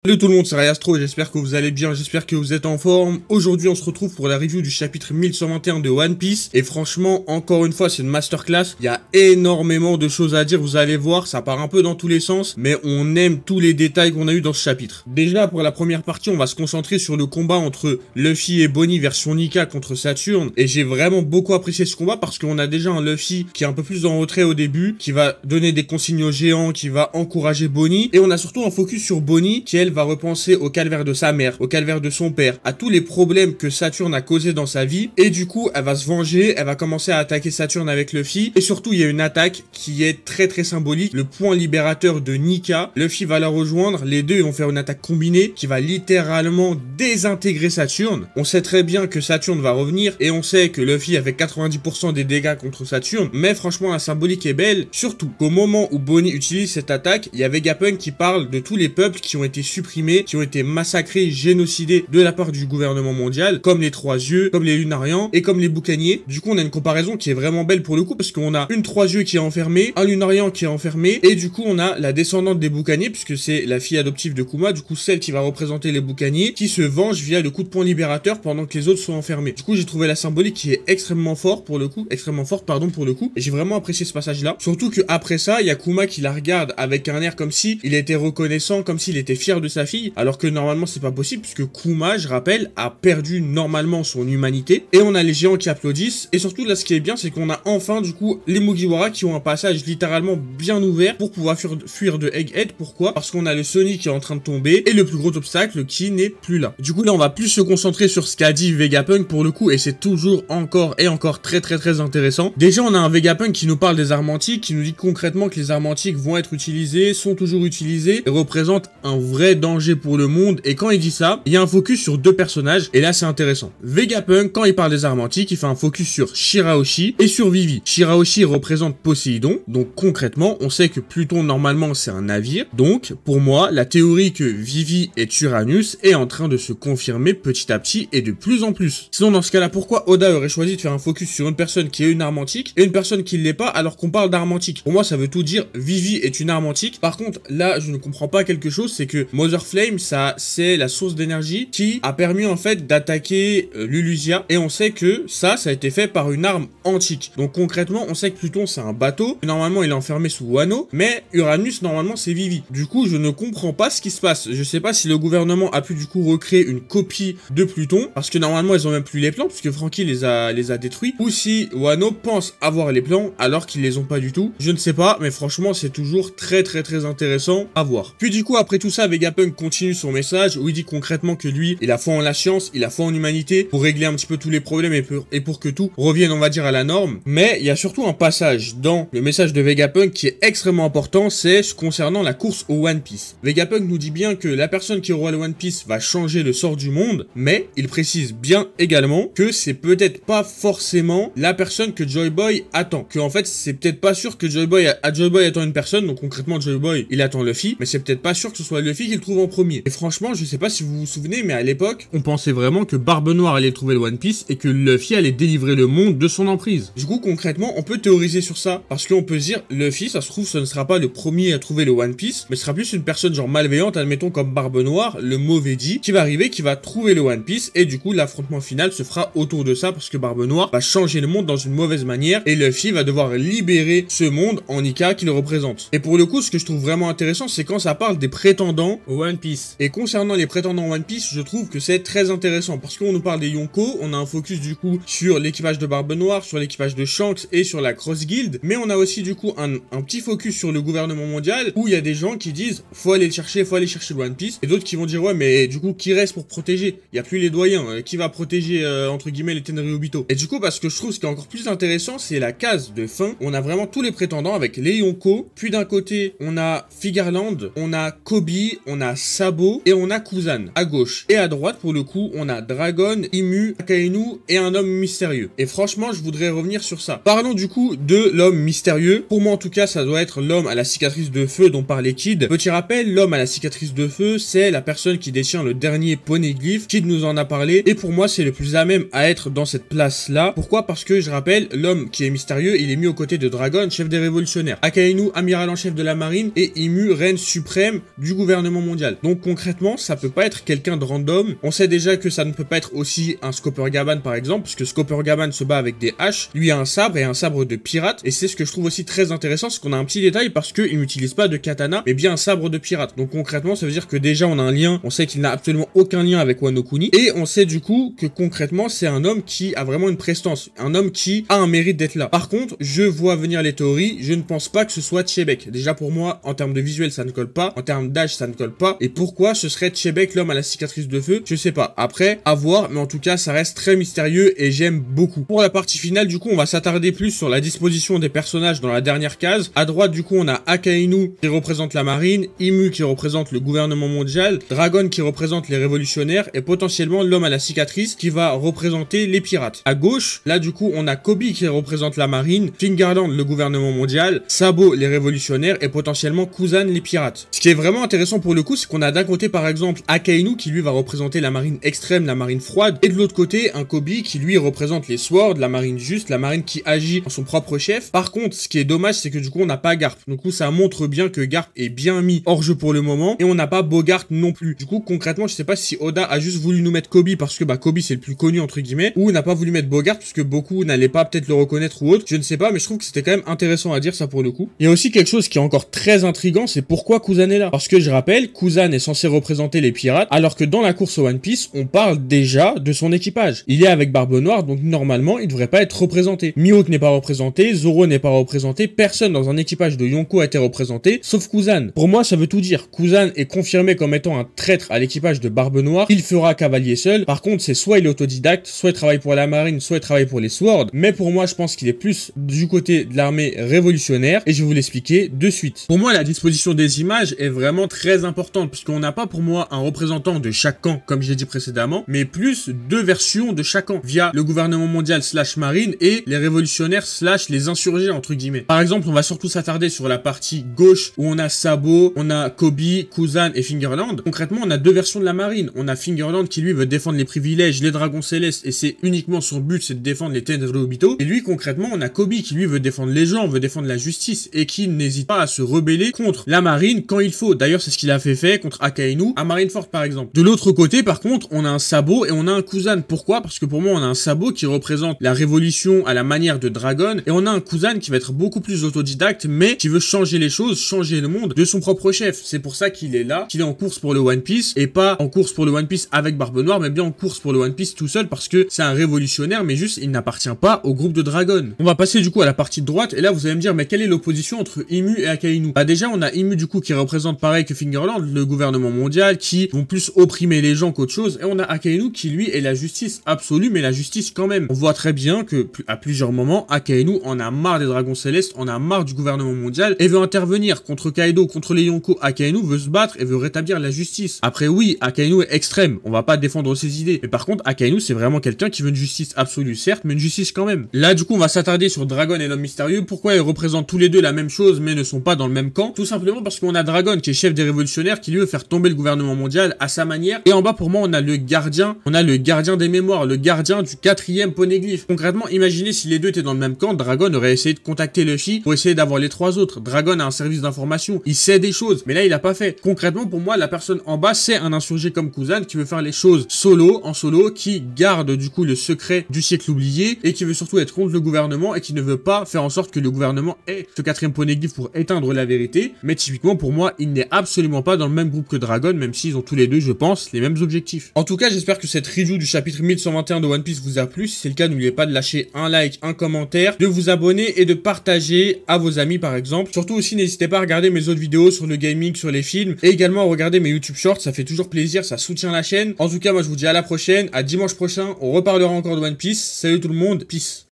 Salut tout le monde, c'est Rayastro, j'espère que vous allez bien, j'espère que vous êtes en forme. Aujourd'hui on se retrouve pour la review du chapitre 1121 de One Piece. Et franchement, encore une fois, c'est une masterclass. Il y a énormément de choses à dire, vous allez voir, ça part un peu dans tous les sens. Mais on aime tous les détails qu'on a eu dans ce chapitre. Déjà, pour la première partie, on va se concentrer sur le combat entre Luffy et Bonnie version Nika contre Saturne. Et j'ai vraiment beaucoup apprécié ce combat parce qu'on a déjà un Luffy qui est un peu plus en retrait au début, qui va donner des consignes aux géants, qui va encourager Bonnie. Et on a surtout un focus sur Bonnie qui, elle, va repenser au calvaire de sa mère, au calvaire de son père, à tous les problèmes que Saturne a causés dans sa vie, et du coup elle va se venger, elle va commencer à attaquer Saturne avec Luffy, et surtout il y a une attaque qui est très symbolique, le point libérateur de Nika. Luffy va la rejoindre, les deux vont faire une attaque combinée qui va littéralement désintégrer Saturne. On sait très bien que Saturne va revenir, et on sait que Luffy a fait 90% des dégâts contre Saturne, mais franchement la symbolique est belle, surtout qu'au moment où Bonnie utilise cette attaque, il y a Vegapunk qui parle de tous les peuples qui ont été supprimés, qui ont été massacrés, génocidés de la part du gouvernement mondial, comme les Trois Yeux, comme les Lunarians et comme les Boucaniers. Du coup, on a une comparaison qui est vraiment belle pour le coup, parce qu'on a une Trois Yeux qui est enfermée, un Lunarian qui est enfermé, et du coup, on a la descendante des Boucaniers, puisque c'est la fille adoptive de Kuma, du coup, celle qui va représenter les Boucaniers, qui se venge via le coup de poing libérateur pendant que les autres sont enfermés. Du coup, j'ai trouvé la symbolique qui est extrêmement forte pour le coup, et j'ai vraiment apprécié ce passage-là. Surtout que après ça, il y a Kuma qui la regarde avec un air comme si il était reconnaissant, comme s'il était fier de sa fille, alors que normalement c'est pas possible puisque Kuma, je rappelle, a perdu normalement son humanité. Et on a les géants qui applaudissent, et surtout là ce qui est bien c'est qu'on a enfin du coup les Mugiwara qui ont un passage littéralement bien ouvert pour pouvoir fuir de Egghead. Pourquoi? Parce qu'on a le Sonic qui est en train de tomber et le plus gros obstacle qui n'est plus là. Du coup là on va plus se concentrer sur ce qu'a dit Vegapunk pour le coup, et c'est toujours encore très intéressant. Déjà on a un Vegapunk qui nous parle des armes antiques, qui nous dit concrètement que les armes antiques vont être utilisées, sont toujours utilisées et représentent un vrai danger pour le monde. Et quand il dit ça, il y a un focus sur deux personnages, et là c'est intéressant. Vegapunk, quand il parle des armes antiques, il fait un focus sur Shirahoshi et sur Vivi. Shirahoshi représente Poséidon, donc concrètement on sait que Pluton normalement c'est un navire, donc pour moi la théorie que Vivi est Uranus est en train de se confirmer petit à petit et de plus en plus. Sinon dans ce cas là, pourquoi Oda aurait choisi de faire un focus sur une personne qui est une arme antique et une personne qui ne l'est pas alors qu'on parle d'arme antique? Pour moi ça veut tout dire, Vivi est une arme antique. Par contre là je ne comprends pas quelque chose, c'est que Mother Flame, ça c'est la source d'énergie qui a permis en fait d'attaquer Lulusia, et on sait que ça a été fait par une arme antique. Donc concrètement on sait que Pluton c'est un bateau, normalement il est enfermé sous Wano, mais Uranus normalement c'est Vivi. Du coup je ne comprends pas ce qui se passe. Je sais pas si le gouvernement a pu du coup recréer une copie de Pluton, parce que normalement ils ont même plus les plans puisque Franky les a détruits, ou si Wano pense avoir les plans alors qu'ils les ont pas du tout. Je ne sais pas, mais franchement c'est toujours très intéressant à voir. Puis du coup après tout ça, Vegapunk continue son message où il dit concrètement que lui, il a foi en la science, il a foi en l'humanité pour régler un petit peu tous les problèmes et pour que tout revienne, on va dire, à la norme. Mais il y a surtout un passage dans le message de Vegapunk qui est extrêmement important, c'est concernant la course au One Piece. Vegapunk nous dit bien que la personne qui aura le One Piece va changer le sort du monde, mais il précise bien également que c'est peut-être pas forcément la personne que Joy Boy attend. Que en fait, c'est peut-être pas sûr que Joy Boy attend une personne, donc concrètement Joy Boy, il attend Luffy, mais c'est peut-être pas sûr que ce soit Luffy qu'il trouve en premier. Et franchement, je sais pas si vous vous souvenez, mais à l'époque, on pensait vraiment que Barbe Noire allait trouver le One Piece et que Luffy allait délivrer le monde de son emprise. Du coup, concrètement, on peut théoriser sur ça, parce qu'on peut se dire, Luffy, ça se trouve, ce ne sera pas le premier à trouver le One Piece, mais ce sera plus une personne genre malveillante, admettons comme Barbe Noire, le mauvais dit, qui va arriver, qui va trouver le One Piece, et du coup, l'affrontement final se fera autour de ça, parce que Barbe Noire va changer le monde dans une mauvaise manière, et Luffy va devoir libérer ce monde en Nika qui le représente. Et pour le coup, ce que je trouve vraiment intéressant, c'est quand ça parle des prétendants au One Piece. Et concernant les prétendants One Piece, je trouve que c'est très intéressant parce qu'on nous parle des Yonko, on a un focus du coup sur l'équipage de Barbe Noire, sur l'équipage de Shanks et sur la Cross Guild, mais on a aussi du coup un petit focus sur le gouvernement mondial où il y a des gens qui disent faut aller chercher le One Piece, et d'autres qui vont dire ouais mais du coup qui reste pour protéger? Il y a plus les doyens, qui va protéger entre guillemets les Tenryubito? Et du coup parce que je trouve ce qui est encore plus intéressant, c'est la case de fin, on a vraiment tous les prétendants avec les Yonko, puis d'un côté on a Figarland, on a Kobe, on a Sabo et on a Kuzan à gauche. Et à droite, pour le coup, on a Dragon, Imu, Akainu et un homme mystérieux. Et franchement, je voudrais revenir sur ça. Parlons du coup de l'homme mystérieux. Pour moi, en tout cas, ça doit être l'homme à la cicatrice de feu dont parlait Kid. Petit rappel, l'homme à la cicatrice de feu, c'est la personne qui détient le dernier poneglyphe. Kid nous en a parlé. Et pour moi, c'est le plus à même à être dans cette place-là. Pourquoi? Parce que, je rappelle, l'homme qui est mystérieux, il est mis aux côtés de Dragon, chef des révolutionnaires. Akainu, amiral en chef de la marine, et Imu, reine suprême du gouvernement mondial. mondial. Donc concrètement, ça peut pas être quelqu'un de random. On sait déjà que ça ne peut pas être aussi un Scopper Gaban par exemple, puisque Scopper Gaban se bat avec des haches. Lui a un sabre et un sabre de pirate. Et c'est ce que je trouve aussi très intéressant, c'est qu'on a un petit détail parce qu'il n'utilise pas de katana, mais bien un sabre de pirate. Donc concrètement, ça veut dire que déjà on a un lien. On sait qu'il n'a absolument aucun lien avec Wano Kuni. Et on sait du coup que concrètement, c'est un homme qui a vraiment une prestance. Un homme qui a un mérite d'être là. Par contre, je vois venir les théories. Je ne pense pas que ce soit Chebek. Déjà pour moi, en termes de visuel, ça ne colle pas. En termes d'âge, ça ne colle pas. Et pourquoi ce serait Chebek, l'homme à la cicatrice de feu? Je sais pas. Après, à voir. Mais en tout cas, ça reste très mystérieux et j'aime beaucoup. Pour la partie finale, du coup, on va s'attarder plus sur la disposition des personnages dans la dernière case. À droite, du coup, on a Akainu qui représente la marine, Imu qui représente le gouvernement mondial, Dragon qui représente les révolutionnaires et potentiellement l'homme à la cicatrice qui va représenter les pirates. À gauche, là, du coup, on a Kobe qui représente la marine, Fingerland le gouvernement mondial, Sabo les révolutionnaires et potentiellement Kuzan les pirates. Ce qui est vraiment intéressant pour le coup, c'est qu'on a d'un côté par exemple Akainu qui lui va représenter la marine extrême, la marine froide, et de l'autre côté un Kobe qui lui représente les swords, la marine juste, la marine qui agit en son propre chef. Par contre, ce qui est dommage, c'est que du coup on n'a pas Garp. Du coup ça montre bien que Garp est bien mis hors jeu pour le moment, et on n'a pas Bogart non plus. Du coup concrètement, je sais pas si Oda a juste voulu nous mettre Kobe parce que Kobe c'est le plus connu entre guillemets, ou n'a pas voulu mettre Bogart parce que beaucoup n'allaient pas peut-être le reconnaître ou autre, je ne sais pas, mais je trouve que c'était quand même intéressant à dire ça pour le coup. Il y a aussi quelque chose qui est encore très intriguant, c'est pourquoi Kuzan est là. Parce que je rappelle, Kuzan est censé représenter les pirates, alors que dans la course au One Piece, on parle déjà de son équipage. Il est avec Barbe Noire, donc normalement, il devrait pas être représenté. Mihawk n'est pas représenté, Zoro n'est pas représenté, personne dans un équipage de Yonko a été représenté, sauf Kuzan. Pour moi, ça veut tout dire. Kuzan est confirmé comme étant un traître à l'équipage de Barbe Noire, il fera cavalier seul. Par contre, c'est soit il est autodidacte, soit il travaille pour la marine, soit il travaille pour les Swords. Mais pour moi, je pense qu'il est plus du côté de l'armée révolutionnaire, et je vais vous l'expliquer de suite. Pour moi, la disposition des images est vraiment très importante, puisqu'on n'a pas pour moi un représentant de chaque camp, comme j'ai dit précédemment, mais plus deux versions de chaque camp, via le gouvernement mondial slash marine et les révolutionnaires slash les insurgés, entre guillemets. Par exemple, on va surtout s'attarder sur la partie gauche, où on a Sabo, on a Kobe, Kuzan et Fingerland. Concrètement, on a deux versions de la marine. On a Fingerland qui lui veut défendre les privilèges, les dragons célestes, et c'est uniquement son but, c'est de défendre les Tenryubito. Et lui, concrètement, on a Kobe qui lui veut défendre les gens, veut défendre la justice, et qui n'hésite pas à se rebeller contre la marine quand il faut. D'ailleurs, c'est ce qu'il a fait contre Akainu à Marineford par exemple. De l'autre côté, par contre, on a un Sabo et on a un Kuzan. Pourquoi? Parce que pour moi, on a un Sabo qui représente la révolution à la manière de Dragon, et on a un Kuzan qui va être beaucoup plus autodidacte, mais qui veut changer les choses, changer le monde de son propre chef. C'est pour ça qu'il est là, qu'il est en course pour le One Piece, et pas en course pour le One Piece avec Barbe Noire, mais bien en course pour le One Piece tout seul, parce que c'est un révolutionnaire, mais juste, il n'appartient pas au groupe de Dragon. On va passer du coup à la partie de droite, et là, vous allez me dire, mais quelle est l'opposition entre Imu et Akainu? Bah déjà, on a Imu du coup qui représente pareil que Fingerland, le gouvernement mondial, qui vont plus opprimer les gens qu'autre chose, et on a Akainu qui lui est la justice absolue, mais la justice quand même. On voit très bien que à plusieurs moments, Akainu en a marre des dragons célestes, en a marre du gouvernement mondial, et veut intervenir contre Kaido, contre les Yonko. Akainu veut se battre et veut rétablir la justice. Après oui, Akainu est extrême, on va pas défendre ses idées, mais par contre Akainu c'est vraiment quelqu'un qui veut une justice absolue certes, mais une justice quand même. Là du coup on va s'attarder sur Dragon et l'homme mystérieux. Pourquoi ils représentent tous les deux la même chose mais ne sont pas dans le même camp? Tout simplement parce qu'on a Dragon qui est chef des révolutionnaires, qui lui veut faire tomber le gouvernement mondial à sa manière, et en bas pour moi on a le gardien des mémoires, le gardien du 4e poneglyphe. Concrètement, imaginez si les deux étaient dans le même camp, Dragon aurait essayé de contacter Luffy pour essayer d'avoir les trois autres. Dragon a un service d'information, il sait des choses, mais là il a pas fait. Concrètement pour moi la personne en bas c'est un insurgé comme Kuzan qui veut faire les choses en solo, qui garde du coup le secret du siècle oublié, et qui veut surtout être contre le gouvernement, et qui ne veut pas faire en sorte que le gouvernement ait ce 4e poneglyphe pour éteindre la vérité. Mais typiquement pour moi il n'est absolument pas dans le même groupe que Dragon, même s'ils ont tous les deux je pense les mêmes objectifs. En tout cas j'espère que cette review du chapitre 1121 de One Piece vous a plu. Si c'est le cas, n'oubliez pas de lâcher un like, un commentaire, de vous abonner et de partager à vos amis par exemple. Surtout aussi n'hésitez pas à regarder mes autres vidéos sur le gaming, sur les films, et également à regarder mes YouTube Shorts, ça fait toujours plaisir, ça soutient la chaîne. En tout cas moi je vous dis à la prochaine, à dimanche prochain, on reparlera encore de One Piece. Salut tout le monde, peace.